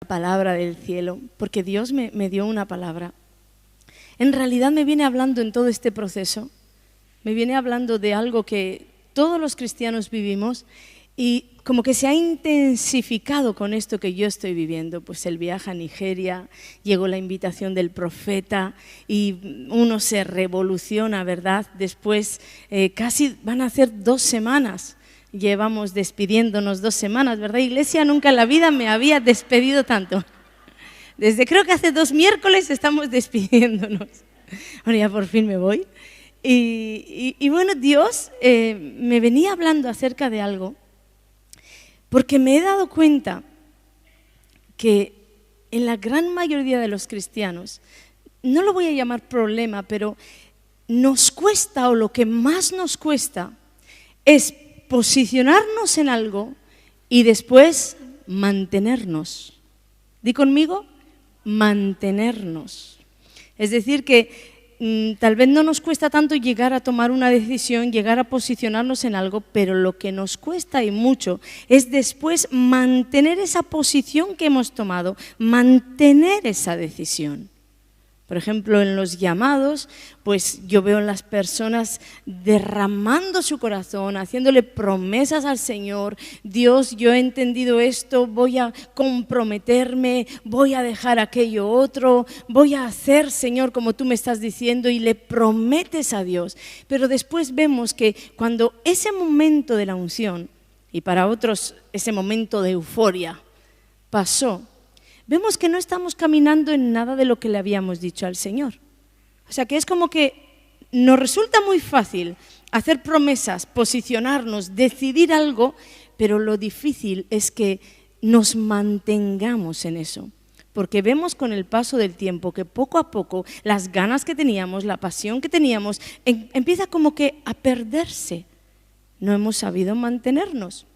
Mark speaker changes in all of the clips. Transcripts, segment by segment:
Speaker 1: palabra del cielo, porque Dios me dio una palabra. En realidad me viene hablando en todo este proceso, me viene hablando de algo que todos los cristianos vivimos y como que se ha intensificado con esto que yo estoy viviendo. Pues el viaje a Nigeria, llegó la invitación del profeta y uno se revoluciona, ¿verdad? Después casi van a ser 2 semanas. Llevamos despidiéndonos 2 semanas, ¿verdad? Iglesia, nunca en la vida me había despedido tanto. Desde creo que hace 2 miércoles estamos despidiéndonos. Ahora ya por fin me voy. Y bueno, Dios me venía hablando acerca de algo, porque me he dado cuenta que en la gran mayoría de los cristianos, no lo voy a llamar problema, pero nos cuesta, o lo que más nos cuesta, es posicionarnos en algo y después mantenernos. Di conmigo, mantenernos. Es decir, que tal vez no nos cuesta tanto llegar a tomar una decisión, llegar a posicionarnos en algo, pero lo que nos cuesta y mucho es después mantener esa posición que hemos tomado, mantener esa decisión. Por ejemplo, en los llamados, pues yo veo a las personas derramando su corazón, haciéndole promesas al Señor. Dios, yo he entendido esto, voy a comprometerme, voy a dejar aquello otro, voy a hacer, Señor, como tú me estás diciendo, y le prometes a Dios. Pero después vemos que cuando ese momento de la unción, y para otros ese momento de euforia, pasó, vemos que no estamos caminando en nada de lo que le habíamos dicho al Señor. O sea que es como que nos resulta muy fácil hacer promesas, posicionarnos, decidir algo, pero lo difícil es que nos mantengamos en eso. Porque vemos con el paso del tiempo que poco a poco las ganas que teníamos, la pasión que teníamos, empieza como que a perderse. No hemos sabido mantenernos.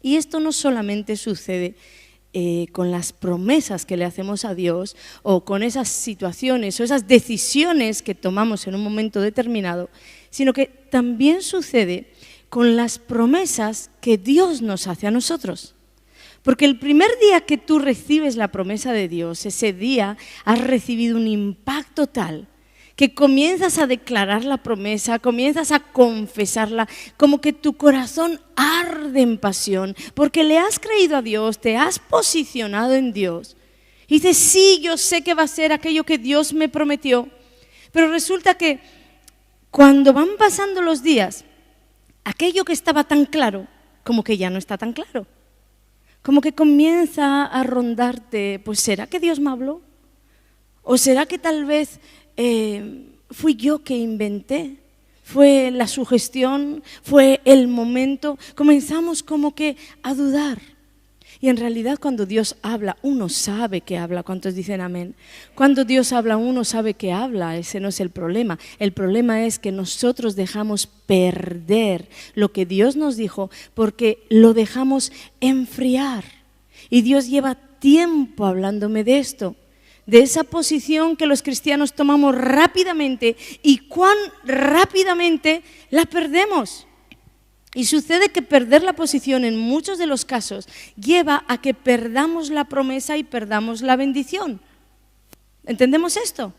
Speaker 1: Y esto no solamente sucede con las promesas que le hacemos a Dios o con esas situaciones o esas decisiones que tomamos en un momento determinado, sino que también sucede con las promesas que Dios nos hace a nosotros. Porque el primer día que tú recibes la promesa de Dios, ese día has recibido un impacto tal que comienzas a declarar la promesa, comienzas a confesarla, como que tu corazón arde en pasión, porque le has creído a Dios, te has posicionado en Dios. Y dices, sí, yo sé que va a ser aquello que Dios me prometió, pero resulta que cuando van pasando los días, aquello que estaba tan claro, como que ya no está tan claro. Como que comienza a rondarte, pues ¿será que Dios me habló? ¿O será que tal vez fui yo que inventé? ¿Fue la sugestión? ¿Fue el momento? Comenzamos como que a dudar. Y en realidad cuando Dios habla, uno sabe que habla. ¿Cuántos dicen amén? Cuando Dios habla, uno sabe que habla. Ese no es el problema. El problema es que nosotros dejamos perder lo que Dios nos dijo porque lo dejamos enfriar. Y Dios lleva tiempo hablándome de esto, de esa posición que los cristianos tomamos rápidamente y cuán rápidamente la perdemos. Y sucede que perder la posición en muchos de los casos lleva a que perdamos la promesa y perdamos la bendición. ¿Entendemos esto?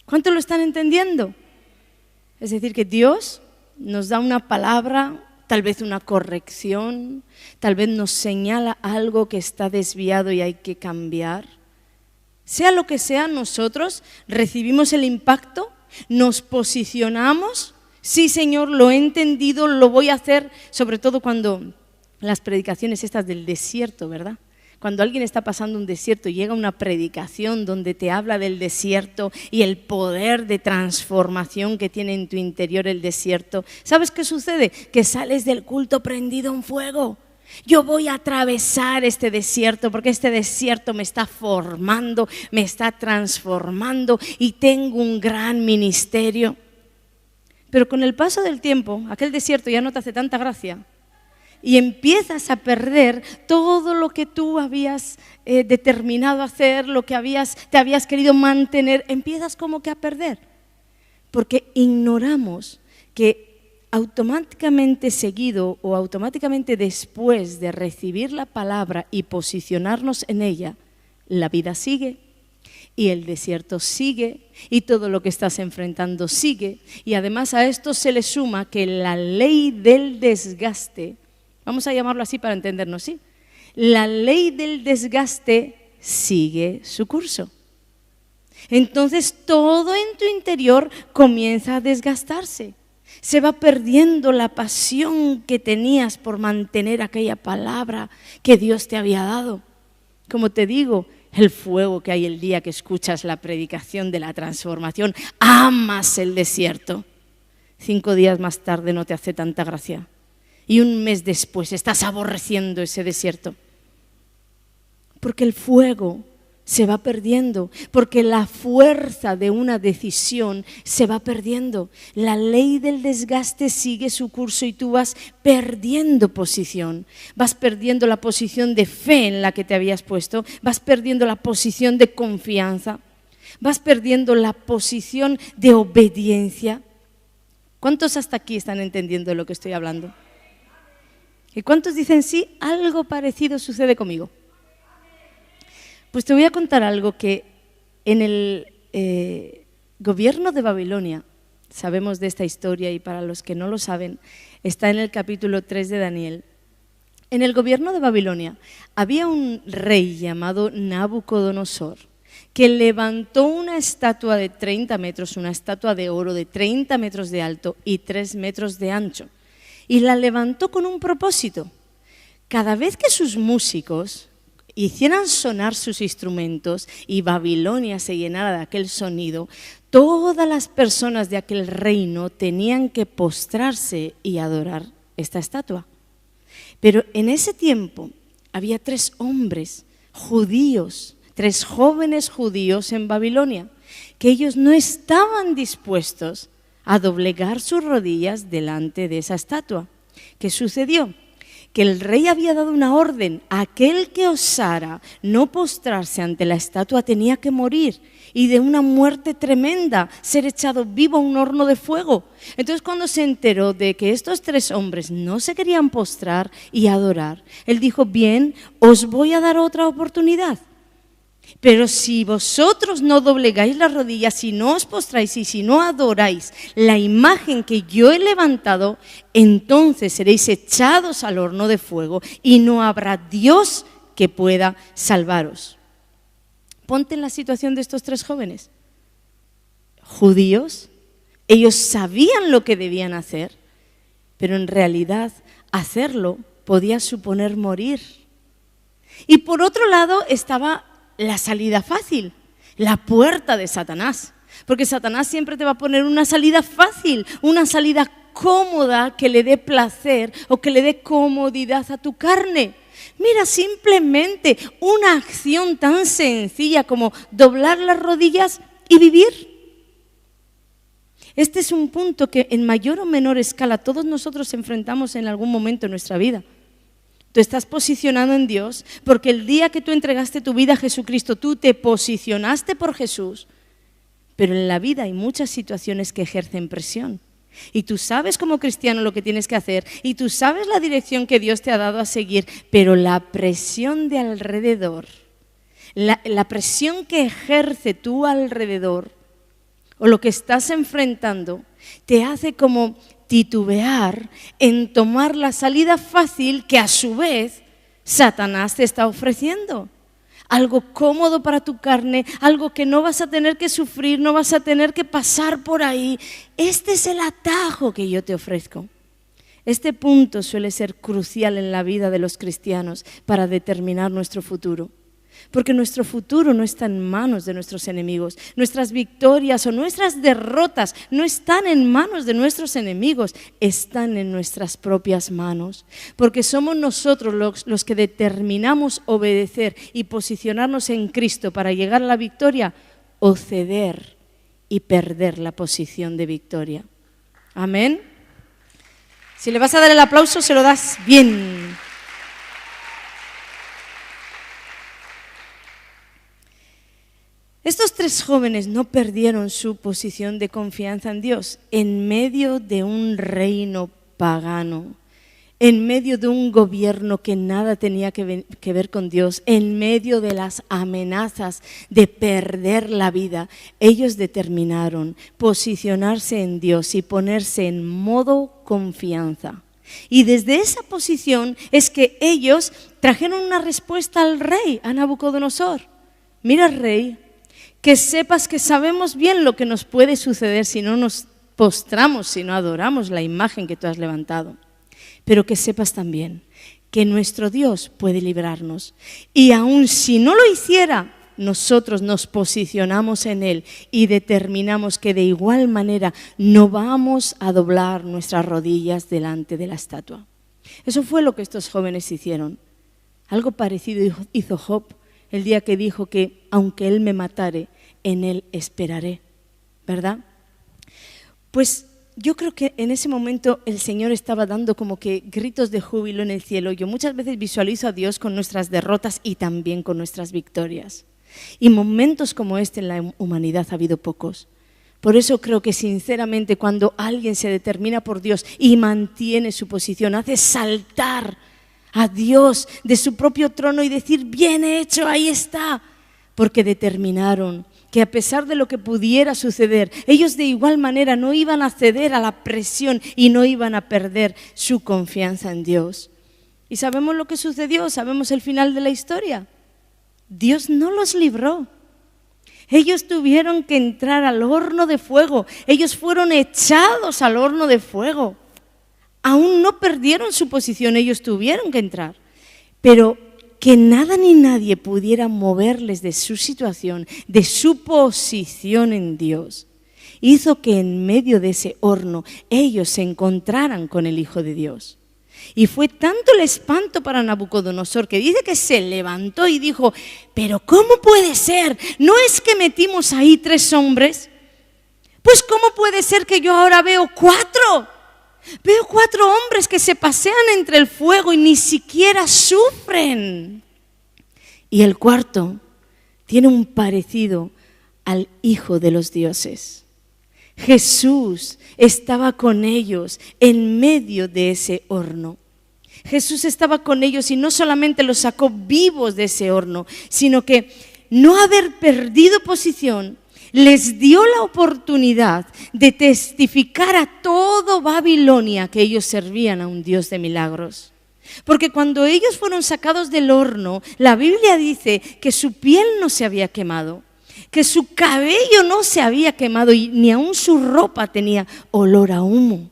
Speaker 1: ¿Cuántos lo están entendiendo? Es decir, que Dios nos da una palabra, tal vez una corrección, tal vez nos señala algo que está desviado y hay que cambiar. Sea lo que sea, nosotros recibimos el impacto, nos posicionamos. Sí, Señor, lo he entendido, lo voy a hacer, sobre todo cuando las predicaciones estas del desierto, ¿verdad? Cuando alguien está pasando un desierto y llega una predicación donde te habla del desierto y el poder de transformación que tiene en tu interior el desierto, ¿sabes qué sucede? Que sales del culto prendido en fuego. Yo voy a atravesar este desierto porque este desierto me está formando, me está transformando y tengo un gran ministerio. Pero con el paso del tiempo, aquel desierto ya no te hace tanta gracia y empiezas a perder todo lo que tú habías determinado hacer, lo que te habías querido mantener, empiezas como que a perder. Porque ignoramos que automáticamente seguido o automáticamente después de recibir la palabra y posicionarnos en ella, la vida sigue y el desierto sigue y todo lo que estás enfrentando sigue. Y además a esto se le suma que la ley del desgaste, vamos a llamarlo así para entendernos, ¿sí? La ley del desgaste sigue su curso. Entonces todo en tu interior comienza a desgastarse. Se va perdiendo la pasión que tenías por mantener aquella palabra que Dios te había dado. Como te digo, el fuego que hay el día que escuchas la predicación de la transformación, amas el desierto. 5 días más tarde no te hace tanta gracia. Y un mes después estás aborreciendo ese desierto. Porque el fuego se va perdiendo, porque la fuerza de una decisión se va perdiendo. La ley del desgaste sigue su curso y tú vas perdiendo posición. Vas perdiendo la posición de fe en la que te habías puesto, vas perdiendo la posición de confianza, vas perdiendo la posición de obediencia. ¿Cuántos hasta aquí están entendiendo de lo que estoy hablando? ¿Y cuántos dicen sí, algo parecido sucede conmigo? Pues te voy a contar algo que en el gobierno de Babilonia, sabemos de esta historia y para los que no lo saben, está en el capítulo 3 de Daniel. En el gobierno de Babilonia había un rey llamado Nabucodonosor que levantó una estatua de 30 metros, una estatua de oro de 30 metros de alto y 3 metros de ancho. Y la levantó con un propósito. Cada vez que sus músicos hicieran sonar sus instrumentos y Babilonia se llenara de aquel sonido, todas las personas de aquel reino tenían que postrarse y adorar esta estatua. Pero en ese tiempo había 3 hombres judíos, 3 jóvenes judíos en Babilonia, que ellos no estaban dispuestos a doblegar sus rodillas delante de esa estatua. ¿Qué sucedió? Que el rey había dado una orden: aquel que osara no postrarse ante la estatua tenía que morir, y de una muerte tremenda, ser echado vivo a un horno de fuego. Entonces, cuando se enteró de que estos 3 hombres no se querían postrar y adorar, él dijo: bien, os voy a dar otra oportunidad. Pero si vosotros no doblegáis las rodillas, si no os postráis y si no adoráis la imagen que yo he levantado, entonces seréis echados al horno de fuego y no habrá Dios que pueda salvaros. Ponte en la situación de estos 3 jóvenes. Judíos, ellos sabían lo que debían hacer, pero en realidad hacerlo podía suponer morir. Y por otro lado estaba la salida fácil, la puerta de Satanás, porque Satanás siempre te va a poner una salida fácil, una salida cómoda que le dé placer o que le dé comodidad a tu carne. Mira, simplemente una acción tan sencilla como doblar las rodillas y vivir. Este es un punto que en mayor o menor escala todos nosotros enfrentamos en algún momento en nuestra vida. Tú estás posicionado en Dios porque el día que tú entregaste tu vida a Jesucristo, tú te posicionaste por Jesús. Pero en la vida hay muchas situaciones que ejercen presión. Y tú sabes como cristiano lo que tienes que hacer y tú sabes la dirección que Dios te ha dado a seguir, pero la presión de alrededor, la presión que ejerce tu alrededor o lo que estás enfrentando, te hace como titubear en tomar la salida fácil que a su vez Satanás te está ofreciendo. Algo cómodo para tu carne, algo que no vas a tener que sufrir, no vas a tener que pasar por ahí. Este es el atajo que yo te ofrezco. Este punto suele ser crucial en la vida de los cristianos para determinar nuestro futuro. Porque nuestro futuro no está en manos de nuestros enemigos. Nuestras victorias o nuestras derrotas no están en manos de nuestros enemigos, están en nuestras propias manos. Porque somos nosotros los que determinamos obedecer y posicionarnos en Cristo para llegar a la victoria o ceder y perder la posición de victoria. Amén. Si le vas a dar el aplauso, se lo das bien. Estos tres jóvenes no perdieron su posición de confianza en Dios en medio de un reino pagano, en medio de un gobierno que nada tenía que ver con Dios, en medio de las amenazas de perder la vida. Ellos determinaron posicionarse en Dios y ponerse en modo confianza. Y desde esa posición es que ellos trajeron una respuesta al rey, a Nabucodonosor. Mira, rey, que sepas que sabemos bien lo que nos puede suceder si no nos postramos, si no adoramos la imagen que tú has levantado. Pero que sepas también que nuestro Dios puede librarnos. Y aun si no lo hiciera, nosotros nos posicionamos en Él y determinamos que de igual manera no vamos a doblar nuestras rodillas delante de la estatua. Eso fue lo que estos jóvenes hicieron. Algo parecido hizo Job el día que dijo que aunque Él me matare, en Él esperaré, ¿verdad? Pues yo creo que en ese momento el Señor estaba dando como que gritos de júbilo en el cielo. Yo muchas veces visualizo a Dios con nuestras derrotas y también con nuestras victorias. Y momentos como este en la humanidad ha habido pocos. Por eso creo que sinceramente cuando alguien se determina por Dios y mantiene su posición, hace saltar a Dios de su propio trono y decir, bien hecho, ahí está, porque determinaron que a pesar de lo que pudiera suceder, ellos de igual manera no iban a ceder a la presión y no iban a perder su confianza en Dios. Y sabemos lo que sucedió, sabemos el final de la historia. Dios no los libró. Ellos tuvieron que entrar al horno de fuego, ellos fueron echados al horno de fuego. Aún no perdieron su posición, ellos tuvieron que entrar. Pero que nada ni nadie pudiera moverles de su situación, de su posición en Dios, hizo que en medio de ese horno ellos se encontraran con el Hijo de Dios. Y fue tanto el espanto para Nabucodonosor que dice que se levantó y dijo, pero ¿cómo puede ser? ¿No es que metimos ahí 3 hombres? Pues ¿cómo puede ser que yo ahora veo 4? Veo 4 hombres que se pasean entre el fuego y ni siquiera sufren. Y el cuarto tiene un parecido al Hijo de los dioses. Jesús estaba con ellos en medio de ese horno. Jesús estaba con ellos y no solamente los sacó vivos de ese horno, sino que no haber perdido posición les dio la oportunidad de testificar a todo Babilonia que ellos servían a un Dios de milagros. Porque cuando ellos fueron sacados del horno, la Biblia dice que su piel no se había quemado, que su cabello no se había quemado y ni aun su ropa tenía olor a humo.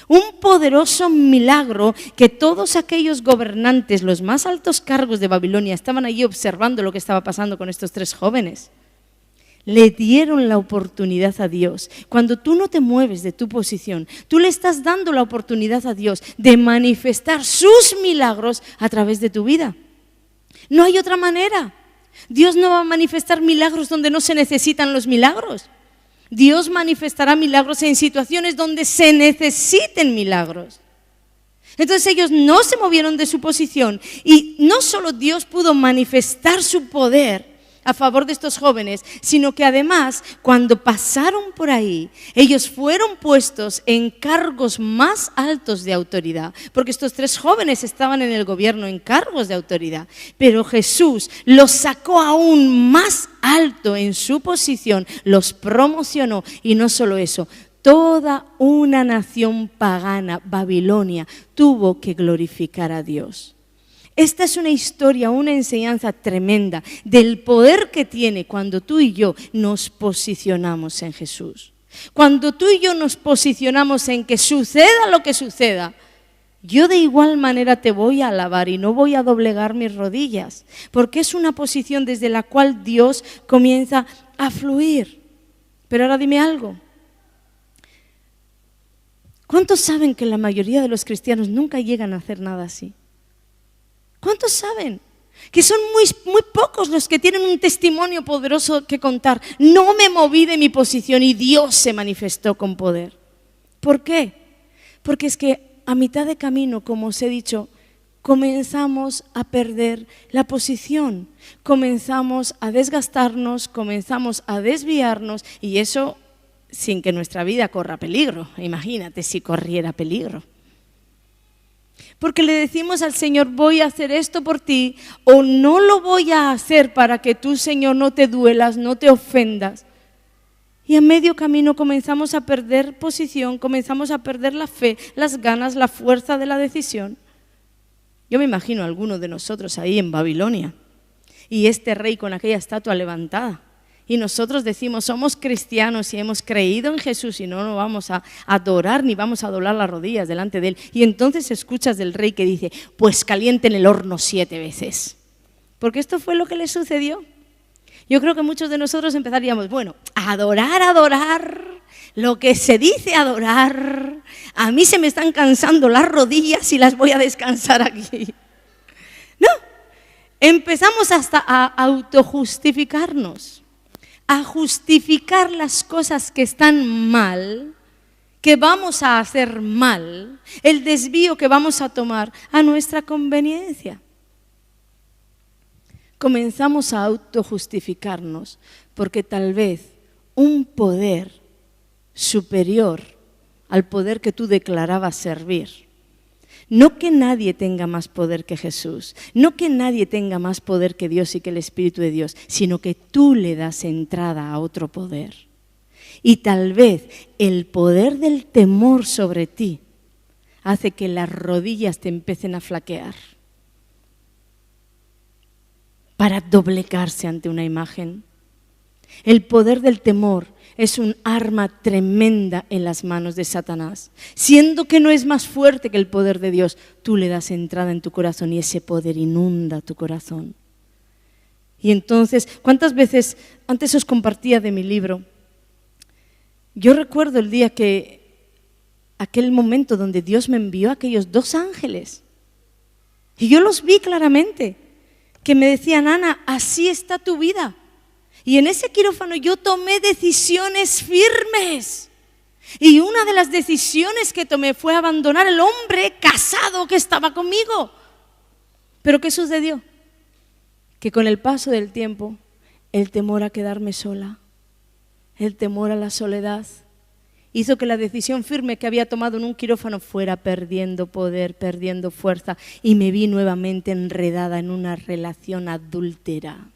Speaker 1: Un poderoso milagro que todos aquellos gobernantes, los más altos cargos de Babilonia, estaban allí observando lo que estaba pasando con estos 3 jóvenes. Le dieron la oportunidad a Dios. Cuando tú no te mueves de tu posición, tú le estás dando la oportunidad a Dios de manifestar sus milagros a través de tu vida. No hay otra manera. Dios no va a manifestar milagros donde no se necesitan los milagros. Dios manifestará milagros en situaciones donde se necesiten milagros. Entonces ellos no se movieron de su posición y no solo Dios pudo manifestar su poder a favor de estos jóvenes, sino que además cuando pasaron por ahí, ellos fueron puestos en cargos más altos de autoridad, porque estos 3 jóvenes estaban en el gobierno en cargos de autoridad, pero Jesús los sacó aún más alto en su posición, los promocionó y no solo eso, toda una nación pagana, Babilonia, tuvo que glorificar a Dios. Esta es una historia, una enseñanza tremenda del poder que tiene cuando tú y yo nos posicionamos en Jesús. Cuando tú y yo nos posicionamos en que suceda lo que suceda, yo de igual manera te voy a alabar y no voy a doblegar mis rodillas, porque es una posición desde la cual Dios comienza a fluir. Pero ahora dime algo. ¿Cuántos saben que la mayoría de los cristianos nunca llegan a hacer nada así? ¿Cuántos saben? Que son muy pocos los que tienen un testimonio poderoso que contar. No me moví de mi posición y Dios se manifestó con poder. ¿Por qué? Porque es que a mitad de camino, como os he dicho, comenzamos a perder la posición, comenzamos a desgastarnos, comenzamos a desviarnos, y eso sin que nuestra vida corra peligro. Imagínate si corriera peligro. Porque le decimos al Señor, voy a hacer esto por ti, o no lo voy a hacer para que tú, Señor, no te duelas, no te ofendas. Y a medio camino comenzamos a perder posición, comenzamos a perder la fe, las ganas, la fuerza de la decisión. Yo me imagino a alguno de nosotros ahí en Babilonia, y este rey con aquella estatua levantada. Y nosotros decimos, somos cristianos y hemos creído en Jesús y no nos vamos a adorar ni vamos a doblar las rodillas delante de Él. Y entonces escuchas del rey que dice, pues calienten el horno 7 veces. Porque esto fue lo que le sucedió. Yo creo que muchos de nosotros empezaríamos, bueno, adorar, lo que se dice adorar. A mí se me están cansando las rodillas y las voy a descansar aquí. No, empezamos hasta a autojustificarnos, a justificar las cosas que están mal, que vamos a hacer mal, el desvío que vamos a tomar a nuestra conveniencia. Comenzamos a autojustificarnos porque tal vez un poder superior al poder que tú declarabas servir, no que nadie tenga más poder que Jesús, no que nadie tenga más poder que Dios y que el Espíritu de Dios, sino que tú le das entrada a otro poder. Y tal vez el poder del temor sobre ti hace que las rodillas te empiecen a flaquear para doblegarse ante una imagen. El poder del temor es un arma tremenda en las manos de Satanás. Siendo que no es más fuerte que el poder de Dios, tú le das entrada en tu corazón y ese poder inunda tu corazón. Y entonces, ¿cuántas veces, antes os compartía de mi libro, yo recuerdo el día aquel momento donde Dios me envió a aquellos 2 ángeles. Y yo los vi claramente, que me decían, Ana, así está tu vida. Y en ese quirófano yo tomé decisiones firmes. Y una de las decisiones que tomé fue abandonar el hombre casado que estaba conmigo. ¿Pero qué sucedió? Que con el paso del tiempo, el temor a quedarme sola, el temor a la soledad, hizo que la decisión firme que había tomado en un quirófano fuera perdiendo poder, perdiendo fuerza, y me vi nuevamente enredada en una relación adúltera.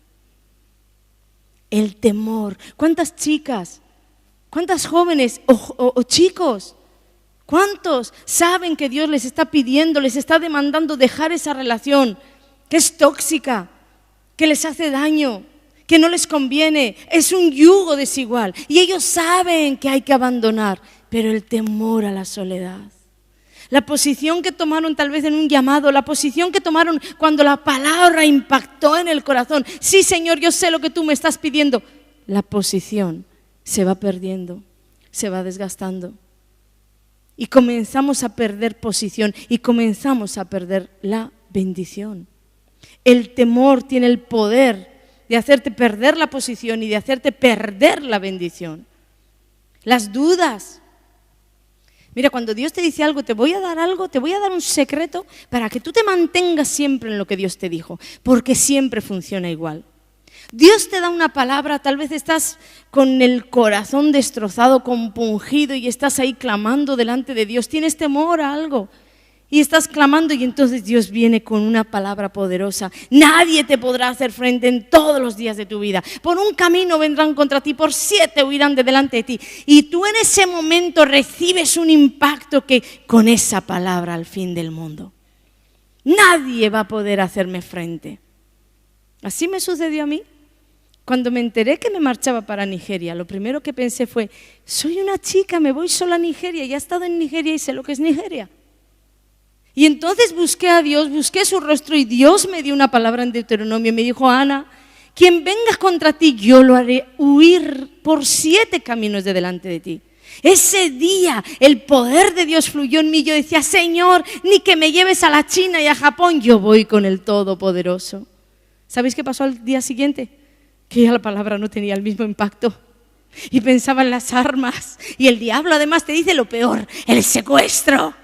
Speaker 1: El temor. ¿Cuántas chicas, cuántas jóvenes o chicos, cuántos saben que Dios les está pidiendo, les está demandando dejar esa relación que es tóxica, que les hace daño, que no les conviene, es un yugo desigual y ellos saben que hay que abandonar, pero el temor a la soledad, la posición que tomaron tal vez en un llamado, la posición que tomaron cuando la palabra impactó en el corazón, sí Señor, yo sé lo que tú me estás pidiendo, la posición se va perdiendo, se va desgastando y comenzamos a perder posición y comenzamos a perder la bendición. El temor tiene el poder de hacerte perder la posición y de hacerte perder la bendición. Las dudas. Mira, cuando Dios te dice algo, te voy a dar un secreto para que tú te mantengas siempre en lo que Dios te dijo, porque siempre funciona igual. Dios te da una palabra, tal vez estás con el corazón destrozado, compungido y estás ahí clamando delante de Dios, tienes temor a algo. Y estás clamando y entonces Dios viene con una palabra poderosa. Nadie te podrá hacer frente en todos los días de tu vida. Por un camino vendrán contra ti, por 7 huirán de delante de ti. Y tú en ese momento recibes un impacto que con esa palabra al fin del mundo. Nadie va a poder hacerme frente. Así me sucedió a mí. Cuando me enteré que me marchaba para Nigeria, lo primero que pensé fue, soy una chica, me voy sola a Nigeria. Ya he estado en Nigeria y sé lo que es Nigeria. Y entonces busqué a Dios, busqué su rostro y Dios me dio una palabra en Deuteronomio. Me dijo, Ana, quien venga contra ti, yo lo haré huir por 7 caminos de delante de ti. Ese día el poder de Dios fluyó en mí. Yo decía, Señor, ni que me lleves a la China y a Japón, yo voy con el Todopoderoso. ¿Sabéis qué pasó al día siguiente? Que ya la palabra no tenía el mismo impacto. Y pensaba en las armas. Y el diablo además te dice lo peor, el secuestro.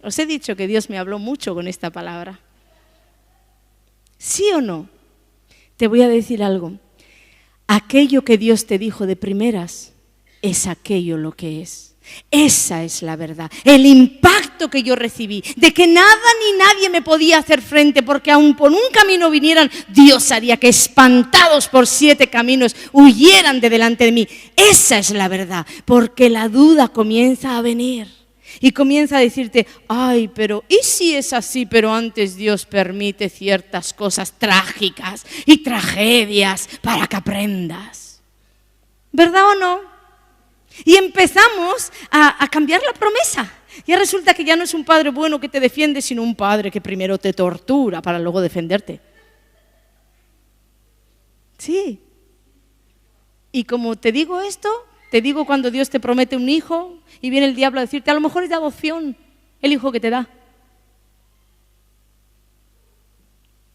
Speaker 1: Os he dicho que Dios me habló mucho con esta palabra. ¿Sí o no? Te voy a decir algo. Aquello que Dios te dijo de primeras es aquello lo que es. Esa es la verdad, el impacto que yo recibí, de que nada ni nadie me podía hacer frente, porque aun por un camino vinieran, Dios haría que espantados por 7 caminos huyeran de delante de mí. Esa es la verdad, porque la duda comienza a venir y comienza a decirte, ay, pero ¿y si es así? Pero antes Dios permite ciertas cosas trágicas y tragedias para que aprendas. ¿Verdad o no? Y empezamos a cambiar la promesa. Ya resulta que ya no es un padre bueno que te defiende, sino un padre que primero te tortura para luego defenderte. Sí. Y como te digo esto, te digo cuando Dios te promete un hijo y viene el diablo a decirte, a lo mejor es de adopción el hijo que te da.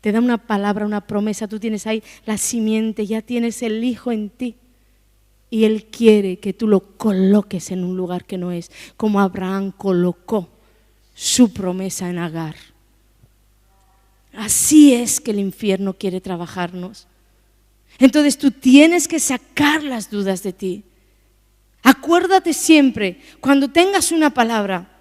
Speaker 1: Te da una palabra, una promesa, tú tienes ahí la simiente, ya tienes el hijo en ti. Y Él quiere que tú lo coloques en un lugar que no es, como Abraham colocó su promesa en Agar. Así es que el infierno quiere trabajarnos. Entonces tú tienes que sacar las dudas de ti. Acuérdate siempre, cuando tengas una palabra,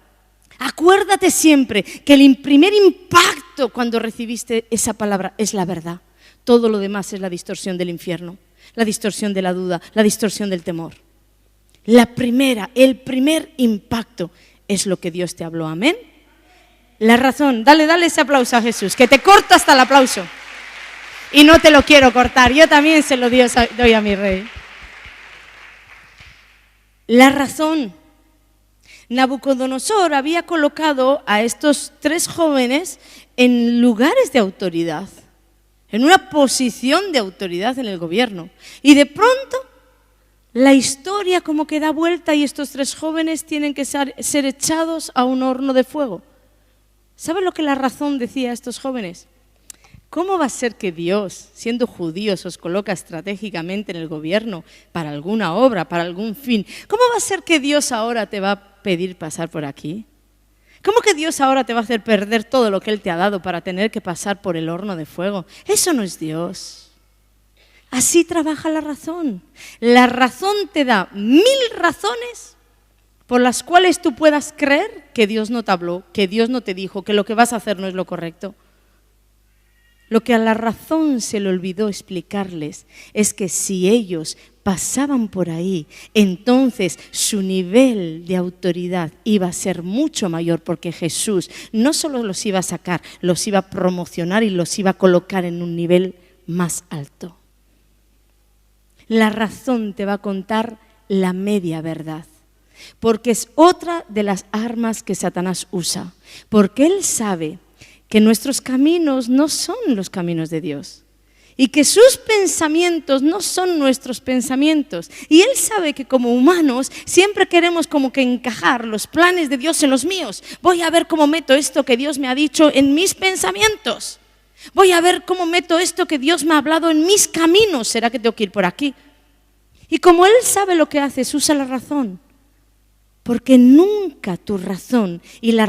Speaker 1: acuérdate siempre que el primer impacto cuando recibiste esa palabra es la verdad. Todo lo demás es la distorsión del infierno. La distorsión de la duda, la distorsión del temor. El primer impacto es lo que Dios te habló, amén. La razón, dale ese aplauso a Jesús, que te corta hasta el aplauso. Y no te lo quiero cortar, yo también se lo doy a mi Rey. La razón, Nabucodonosor había colocado a estos 3 jóvenes en lugares de autoridad, en una posición de autoridad en el gobierno. Y de pronto la historia como que da vuelta y estos 3 jóvenes tienen que ser echados a un horno de fuego. ¿Saben lo que la razón decía a estos jóvenes? ¿Cómo va a ser que Dios, siendo judíos, os coloca estratégicamente en el gobierno para alguna obra, para algún fin? ¿Cómo va a ser que Dios ahora te va a pedir pasar por aquí? ¿Cómo que Dios ahora te va a hacer perder todo lo que Él te ha dado para tener que pasar por el horno de fuego? Eso no es Dios. Así trabaja la razón. La razón te da 1000 razones por las cuales tú puedas creer que Dios no te habló, que Dios no te dijo, que lo que vas a hacer no es lo correcto. Lo que a la razón se le olvidó explicarles es que si ellos pasaban por ahí, entonces su nivel de autoridad iba a ser mucho mayor, porque Jesús no solo los iba a sacar, los iba a promocionar y los iba a colocar en un nivel más alto. La razón te va a contar la media verdad, porque es otra de las armas que Satanás usa, porque él sabe que nuestros caminos no son los caminos de Dios y que sus pensamientos no son nuestros pensamientos. Y Él sabe que como humanos siempre queremos como que encajar los planes de Dios en los míos. Voy a ver cómo meto esto que Dios me ha dicho en mis pensamientos. Voy a ver cómo meto esto que Dios me ha hablado en mis caminos. ¿Será que tengo que ir por aquí? Y como Él sabe lo que hace, usa la razón. Porque nunca tu razón y la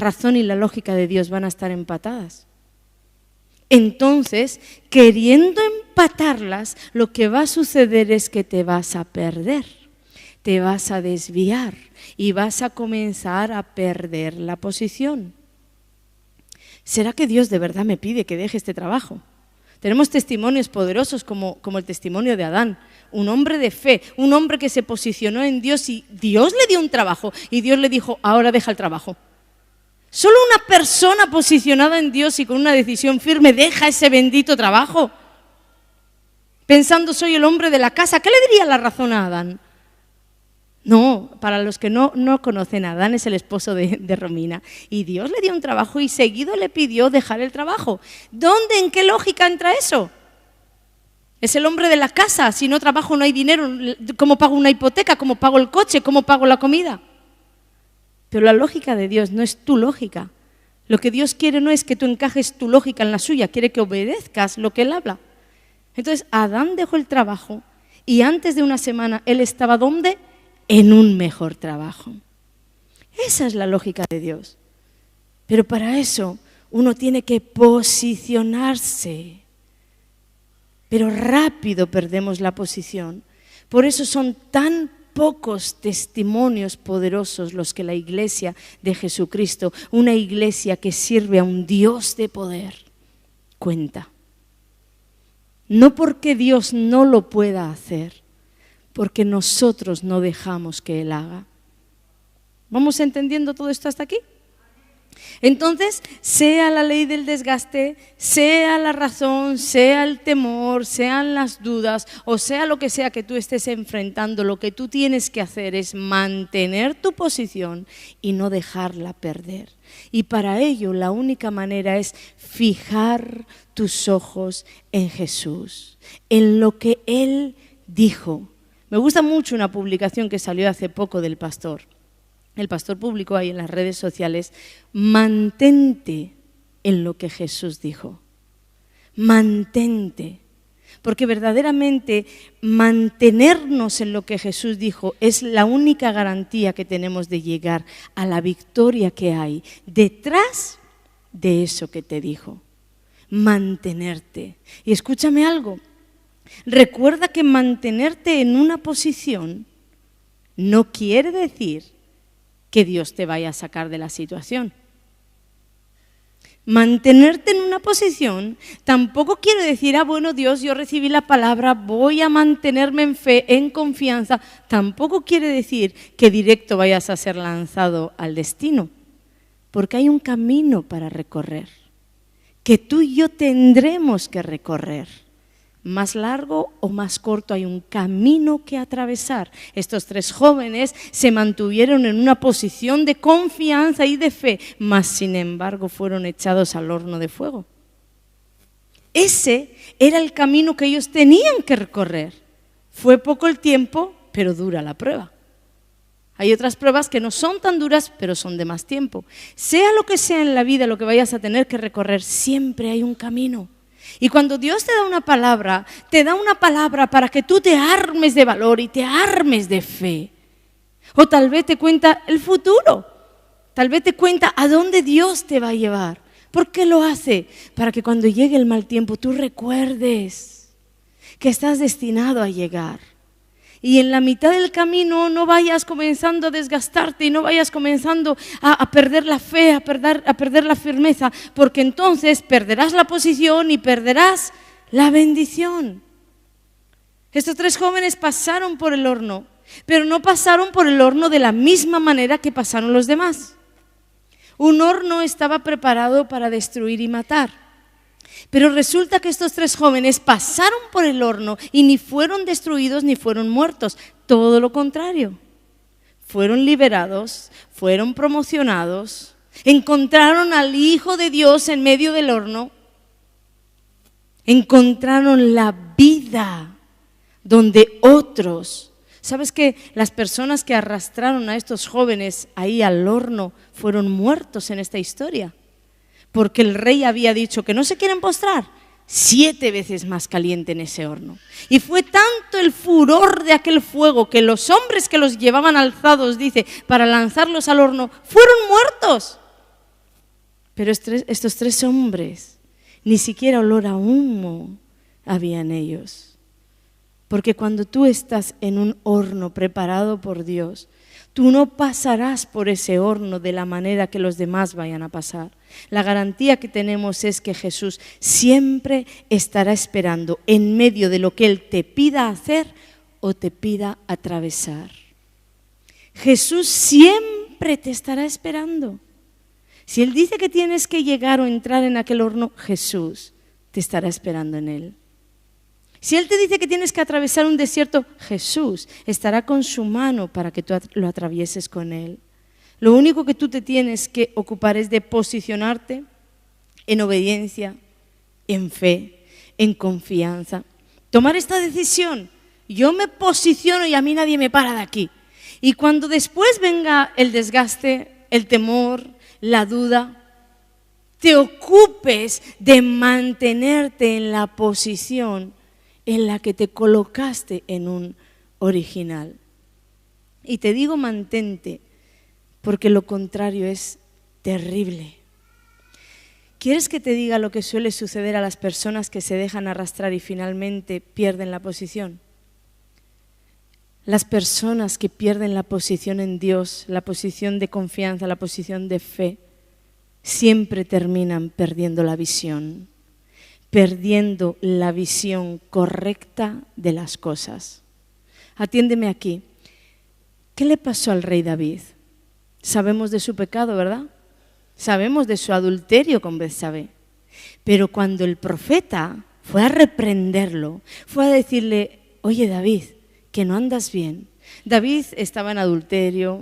Speaker 1: lógica de Dios van a estar empatadas. Entonces, queriendo empatarlas, lo que va a suceder es que te vas a perder, te vas a desviar y vas a comenzar a perder la posición. ¿Será que Dios de verdad me pide que deje este trabajo? Tenemos testimonios poderosos como el testimonio de Adán, un hombre de fe, un hombre que se posicionó en Dios y Dios le dio un trabajo y Dios le dijo, ahora deja el trabajo. Solo una persona posicionada en Dios y con una decisión firme deja ese bendito trabajo. Pensando, soy el hombre de la casa. ¿Qué le diría la razón a Adán? No, para los que no conocen, Adán es el esposo de Romina. Y Dios le dio un trabajo y seguido le pidió dejar el trabajo. ¿Dónde, en qué lógica entra eso? Es el hombre de la casa. Si no trabajo no hay dinero. ¿Cómo pago una hipoteca? ¿Cómo pago el coche? ¿Cómo pago la comida? Pero la lógica de Dios no es tu lógica. Lo que Dios quiere no es que tú encajes tu lógica en la suya, quiere que obedezcas lo que Él habla. Entonces Adán dejó el trabajo y antes de una semana él estaba ¿dónde? En un mejor trabajo. Esa es la lógica de Dios. Pero para eso uno tiene que posicionarse. Pero rápido perdemos la posición. Por eso son tan pocos testimonios poderosos los que la iglesia de Jesucristo, una iglesia que sirve a un Dios de poder, cuenta. No porque Dios no lo pueda hacer, porque nosotros no dejamos que Él haga. ¿Vamos entendiendo todo esto hasta aquí? Entonces, sea la ley del desgaste, sea la razón, sea el temor, sean las dudas o sea lo que sea que tú estés enfrentando, lo que tú tienes que hacer es mantener tu posición y no dejarla perder. Y para ello la única manera es fijar tus ojos en Jesús, en lo que Él dijo. Me gusta mucho una publicación que salió hace poco del pastor. El pastor publicó ahí en las redes sociales: mantente en lo que Jesús dijo. Mantente. Porque verdaderamente mantenernos en lo que Jesús dijo es la única garantía que tenemos de llegar a la victoria que hay detrás de eso que te dijo. Mantenerte. Y escúchame algo. Recuerda que mantenerte en una posición no quiere decir que Dios te vaya a sacar de la situación. Mantenerte en una posición tampoco quiere decir, bueno, Dios, yo recibí la palabra, voy a mantenerme en fe, en confianza. Tampoco quiere decir que directo vayas a ser lanzado al destino, porque hay un camino para recorrer, que tú y yo tendremos que recorrer. Más largo o más corto, hay un camino que atravesar. Estos tres jóvenes se mantuvieron en una posición de confianza y de fe, mas sin embargo fueron echados al horno de fuego. Ese era el camino que ellos tenían que recorrer. Fue poco el tiempo, pero dura la prueba. Hay otras pruebas que no son tan duras, pero son de más tiempo. Sea lo que sea en la vida lo que vayas a tener que recorrer, siempre hay un camino. Y cuando Dios te da una palabra para que tú te armes de valor y te armes de fe. O tal vez te cuenta el futuro, tal vez te cuenta a dónde Dios te va a llevar. ¿Por qué lo hace? Para que cuando llegue el mal tiempo tú recuerdes que estás destinado a llegar. Y en la mitad del camino no vayas comenzando a desgastarte y no vayas comenzando a perder la fe, a perder la firmeza, porque entonces perderás la posición y perderás la bendición. Estos tres jóvenes pasaron por el horno, pero no pasaron por el horno de la misma manera que pasaron los demás. Un horno estaba preparado para destruir y matar. Pero resulta que estos tres jóvenes pasaron por el horno y ni fueron destruidos ni fueron muertos. Todo lo contrario. Fueron liberados, fueron promocionados, encontraron al Hijo de Dios en medio del horno, encontraron la vida donde otros... ¿Sabes que las personas que arrastraron a estos jóvenes ahí al horno fueron muertos en esta historia? Porque el rey había dicho que no se quieren postrar, 7 veces más caliente en ese horno. Y fue tanto el furor de aquel fuego que los hombres que los llevaban alzados, dice, para lanzarlos al horno, fueron muertos. Pero estos tres hombres, ni siquiera olor a humo había en ellos. Porque cuando tú estás en un horno preparado por Dios, tú no pasarás por ese horno de la manera que los demás vayan a pasar. La garantía que tenemos es que Jesús siempre estará esperando en medio de lo que Él te pida hacer o te pida atravesar. Jesús siempre te estará esperando. Si Él dice que tienes que llegar o entrar en aquel horno, Jesús te estará esperando en él. Si Él te dice que tienes que atravesar un desierto, Jesús estará con su mano para que tú lo atravieses con Él. Lo único que tú te tienes que ocupar es de posicionarte en obediencia, en fe, en confianza. Tomar esta decisión. Yo me posiciono y a mí nadie me para de aquí. Y cuando después venga el desgaste, el temor, la duda, te ocupes de mantenerte en la posición en la que te colocaste en un original. Y te digo mantente, porque lo contrario es terrible. ¿Quieres que te diga lo que suele suceder a las personas que se dejan arrastrar y finalmente pierden la posición? Las personas que pierden la posición en Dios, la posición de confianza, la posición de fe, siempre terminan perdiendo la visión correcta de las cosas. Atiéndeme aquí. ¿Qué le pasó al rey David? Sabemos de su pecado, ¿verdad? Sabemos de su adulterio con Betsabé. Pero cuando el profeta fue a reprenderlo, fue a decirle, oye David, que no andas bien. David estaba en adulterio,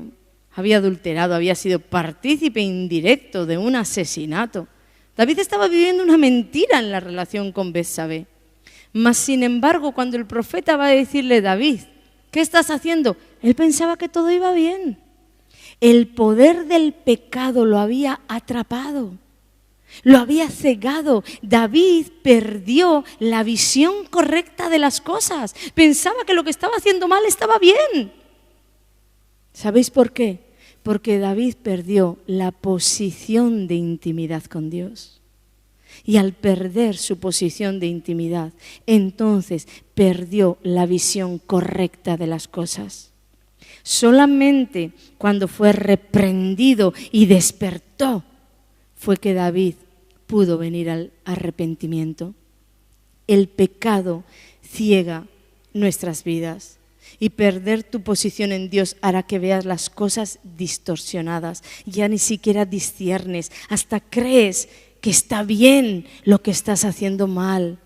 Speaker 1: había adulterado, había sido partícipe indirecto de un asesinato. David estaba viviendo una mentira en la relación con Betsabé. Mas, sin embargo, cuando el profeta va a decirle, David, ¿qué estás haciendo? Él pensaba que todo iba bien. El poder del pecado lo había atrapado, lo había cegado. David perdió la visión correcta de las cosas. Pensaba que lo que estaba haciendo mal estaba bien. ¿Sabéis por qué? Porque David perdió la posición de intimidad con Dios. Y al perder su posición de intimidad, entonces perdió la visión correcta de las cosas. Solamente cuando fue reprendido y despertó, fue que David pudo venir al arrepentimiento. El pecado ciega nuestras vidas. Y perder tu posición en Dios hará que veas las cosas distorsionadas. Ya ni siquiera disciernes, hasta crees que está bien lo que estás haciendo mal.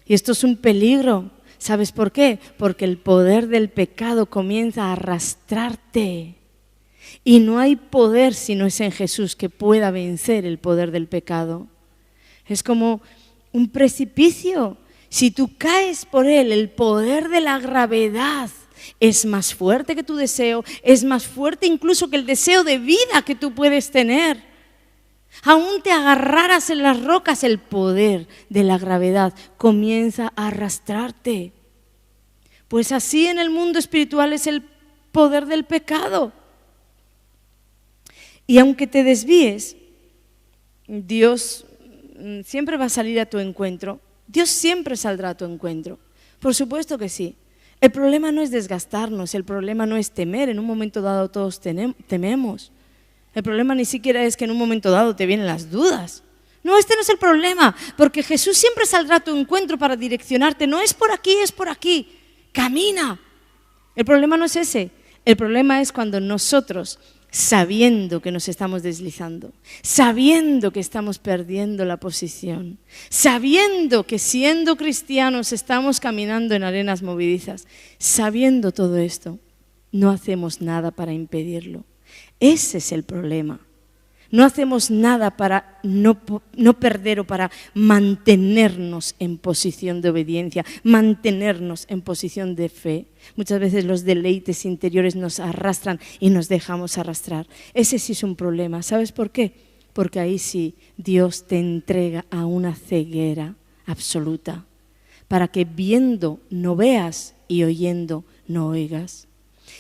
Speaker 1: Y esto es un peligro. ¿Sabes por qué? Porque el poder del pecado comienza a arrastrarte. Y no hay poder si no es en Jesús que pueda vencer el poder del pecado. Es como un precipicio. Si tú caes por él, el poder de la gravedad es más fuerte que tu deseo, es más fuerte incluso que el deseo de vida que tú puedes tener. Aún te agarraras en las rocas, el poder de la gravedad comienza a arrastrarte. Pues así en el mundo espiritual es el poder del pecado. Y aunque te desvíes, Dios siempre va a salir a tu encuentro. Dios siempre saldrá a tu encuentro. Por supuesto que sí. El problema no es desgastarnos, el problema no es temer. En un momento dado todos tememos. El problema ni siquiera es que en un momento dado te vienen las dudas. No, este no es el problema, porque Jesús siempre saldrá a tu encuentro para direccionarte. No es por aquí, es por aquí. Camina. El problema no es ese. El problema es cuando nosotros, sabiendo que nos estamos deslizando, sabiendo que estamos perdiendo la posición, sabiendo que siendo cristianos estamos caminando en arenas movedizas, sabiendo todo esto, no hacemos nada para impedirlo. Ese es el problema. No hacemos nada para no perder o para mantenernos en posición de obediencia, mantenernos en posición de fe. Muchas veces los deleites interiores nos arrastran y nos dejamos arrastrar. Ese sí es un problema. ¿Sabes por qué? Porque ahí sí Dios te entrega a una ceguera absoluta, para que viendo no veas y oyendo no oigas.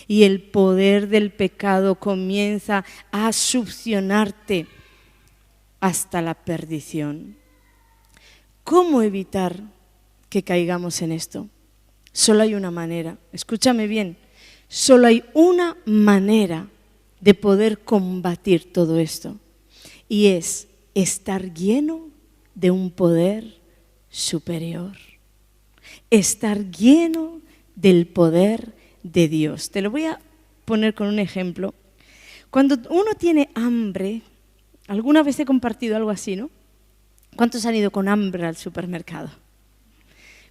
Speaker 1: Y el poder del pecado comienza a succionarte hasta la perdición. ¿Cómo evitar que caigamos en esto? Solo hay una manera, escúchame bien, solo hay una manera de poder combatir todo esto, y es estar lleno de un poder superior, estar lleno del poder de Dios. Te lo voy a poner con un ejemplo. Cuando uno tiene hambre, alguna vez he compartido algo así, ¿no? ¿Cuántos han ido con hambre al supermercado?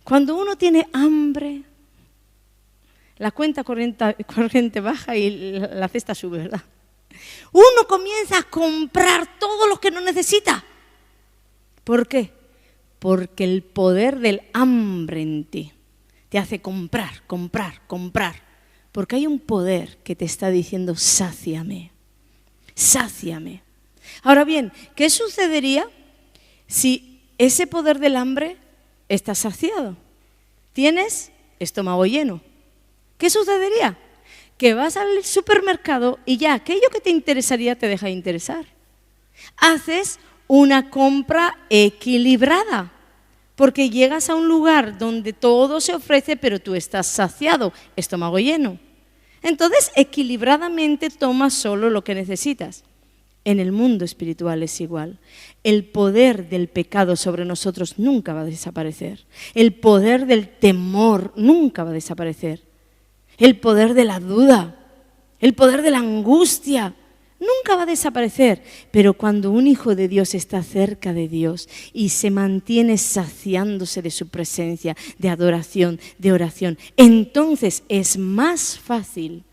Speaker 1: Cuando uno tiene hambre, la cuenta corriente baja y la cesta sube, ¿verdad? Uno comienza a comprar todo lo que no necesita. ¿Por qué? Porque el poder del hambre en ti te hace comprar. Porque hay un poder que te está diciendo, sáciame, sáciame. Ahora bien, ¿qué sucedería si ese poder del hambre está saciado? Tienes estómago lleno. ¿Qué sucedería? Que vas al supermercado y ya aquello que te interesaría te deja de interesar. Haces una compra equilibrada, porque llegas a un lugar donde todo se ofrece, pero tú estás saciado, estómago lleno. Entonces, equilibradamente tomas solo lo que necesitas. En el mundo espiritual es igual. El poder del pecado sobre nosotros nunca va a desaparecer. El poder del temor nunca va a desaparecer. El poder de la duda, el poder de la angustia, nunca va a desaparecer. Pero cuando un hijo de Dios está cerca de Dios y se mantiene saciándose de su presencia, de adoración, de oración, entonces es más fácil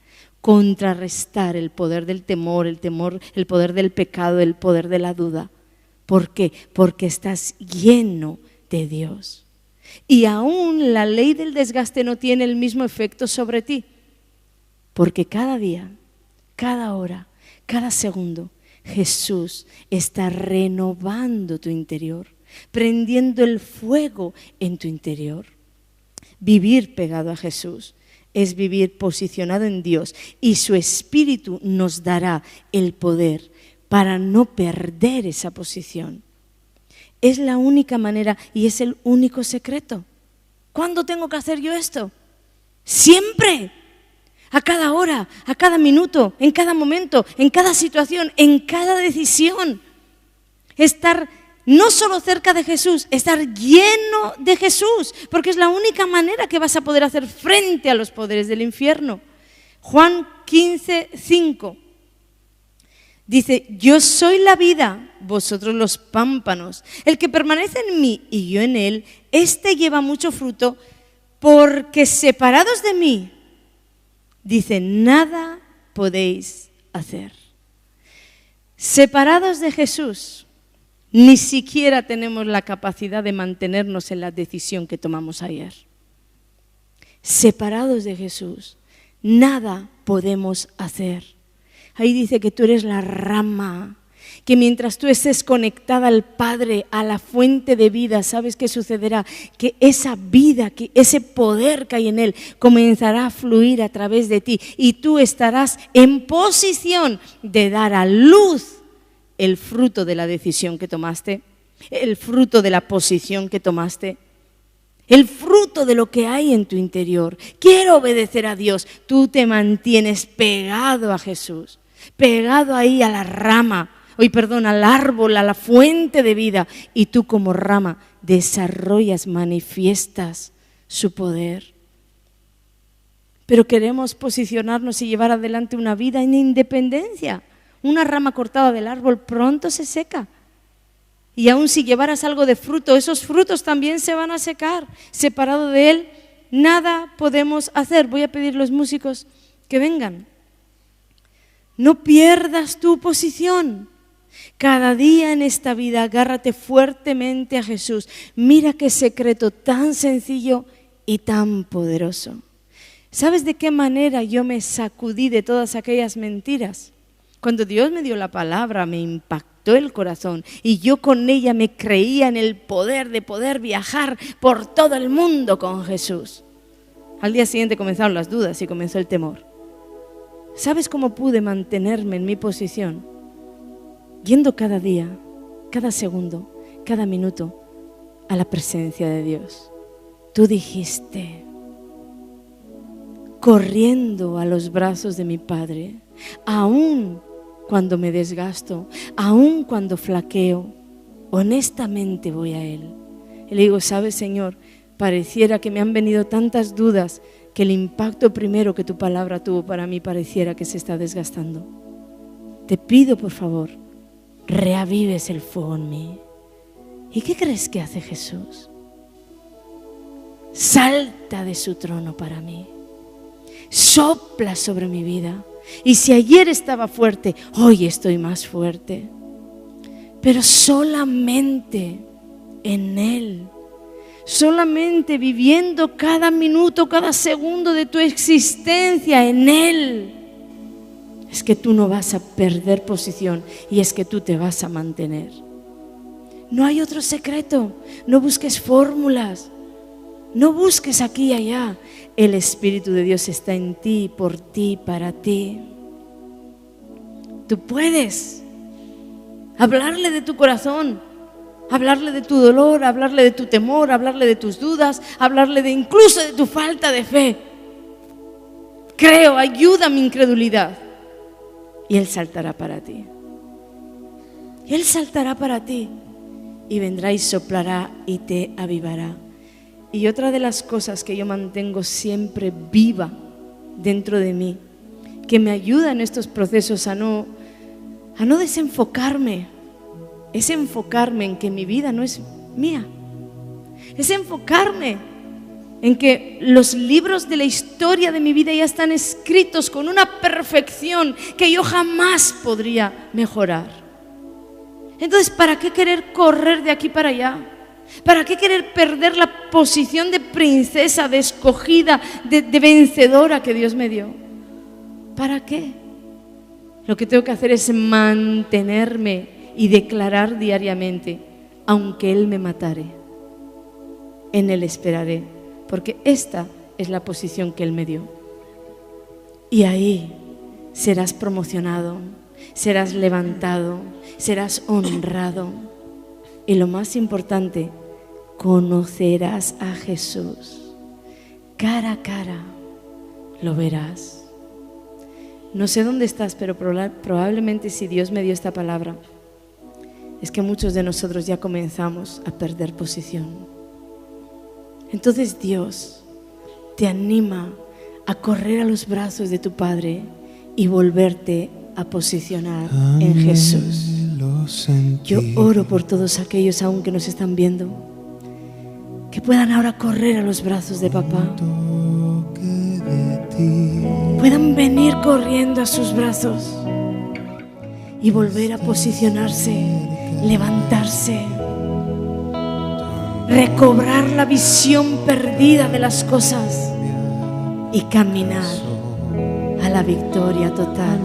Speaker 1: contrarrestar el poder del temor, el poder del pecado, el poder de la duda. ¿Por qué? Porque estás lleno de Dios. Y aún la ley del desgaste no tiene el mismo efecto sobre ti, porque cada día, cada hora, cada segundo, Jesús está renovando tu interior, prendiendo el fuego en tu interior. Vivir pegado a Jesús es vivir posicionado en Dios, y su Espíritu nos dará el poder para no perder esa posición. Es la única manera y es el único secreto. ¿Cuándo tengo que hacer yo esto? Siempre, a cada hora, a cada minuto, en cada momento, en cada situación, en cada decisión. Estar no solo cerca de Jesús, estar lleno de Jesús, porque es la única manera que vas a poder hacer frente a los poderes del infierno. Juan 15:5 dice: yo soy la vida, vosotros los pámpanos. El que permanece en mí y yo en él, éste lleva mucho fruto, porque separados de mí, dice, nada podéis hacer. Separados de Jesús, ni siquiera tenemos la capacidad de mantenernos en la decisión que tomamos ayer. Separados de Jesús, nada podemos hacer. Ahí dice que tú eres la rama, que mientras tú estés conectada al Padre, a la fuente de vida, ¿sabes qué sucederá? Que esa vida, que ese poder que hay en Él comenzará a fluir a través de ti, y tú estarás en posición de dar a luz el fruto de la decisión que tomaste, el fruto de la posición que tomaste, el fruto de lo que hay en tu interior. Quiero obedecer a Dios. Tú te mantienes pegado a Jesús, pegado ahí a la rama, al árbol, a la fuente de vida, y tú como rama desarrollas, manifiestas su poder. Pero queremos posicionarnos y llevar adelante una vida en independencia. Una rama cortada del árbol pronto se seca. Y aun si llevaras algo de fruto, esos frutos también se van a secar. Separado de Él, nada podemos hacer. Voy a pedir a los músicos que vengan. No pierdas tu posición. Cada día en esta vida agárrate fuertemente a Jesús. Mira qué secreto tan sencillo y tan poderoso. ¿Sabes de qué manera yo me sacudí de todas aquellas mentiras? Cuando Dios me dio la palabra, me impactó el corazón, y yo con ella me creía en el poder de poder viajar por todo el mundo con Jesús. Al día siguiente comenzaron las dudas y comenzó el temor. ¿Sabes cómo pude mantenerme en mi posición? Yendo cada día, cada segundo, cada minuto a la presencia de Dios. Tú dijiste, corriendo a los brazos de mi Padre, aún cuando me desgasto, aún cuando flaqueo, honestamente voy a Él. Y le digo, ¿sabes, Señor? Pareciera que me han venido tantas dudas que el impacto primero que tu palabra tuvo para mí pareciera que se está desgastando. Te pido, por favor, reavives el fuego en mí. ¿Y qué crees que hace Jesús? Salta de su trono para mí. Sopla sobre mi vida. Y si ayer estaba fuerte, hoy estoy más fuerte. Pero solamente en Él. Solamente viviendo cada minuto, cada segundo de tu existencia en Él. Es que tú no vas a perder posición, y es que tú te vas a mantener. No hay otro secreto. No busques fórmulas. No busques aquí y allá. El Espíritu de Dios está en ti, por ti, para ti. Tú puedes. hablarle de tu corazón, hablarle de tu dolor, hablarle de tu temor, hablarle de tus dudas, hablarle de incluso de tu falta de fe. Creo, ayuda a mi incredulidad. Y Él saltará para ti. Y Él saltará para ti. Y vendrá y soplará y te avivará. Y otra de las cosas que yo mantengo siempre viva dentro de mí, que me ayuda en estos procesos a no desenfocarme, es enfocarme en que mi vida no es mía. Es enfocarme en que los libros de la historia de mi vida ya están escritos con una perfección que yo jamás podría mejorar. Entonces, ¿para qué querer correr de aquí para allá? ¿Para qué querer perder la posición de princesa, de escogida, de vencedora que Dios me dio? ¿Para qué? Lo que tengo que hacer es mantenerme y declarar diariamente: aunque Él me matare, en Él esperaré, porque esta es la posición que Él me dio. Y ahí serás promocionado, serás levantado, serás honrado. Y lo más importante, conocerás a Jesús. Cara a cara lo verás. No sé dónde estás, pero probablemente si Dios me dio esta palabra, es que muchos de nosotros ya comenzamos a perder posición. Entonces Dios te anima a correr a los brazos de tu Padre y volverte a posicionar en Jesús. Yo oro por todos aquellos aún que nos están viendo, que puedan ahora correr a los brazos de papá, puedan venir corriendo a sus brazos y volver a posicionarse, levantarse, recobrar la visión perdida de las cosas y caminar a la victoria total.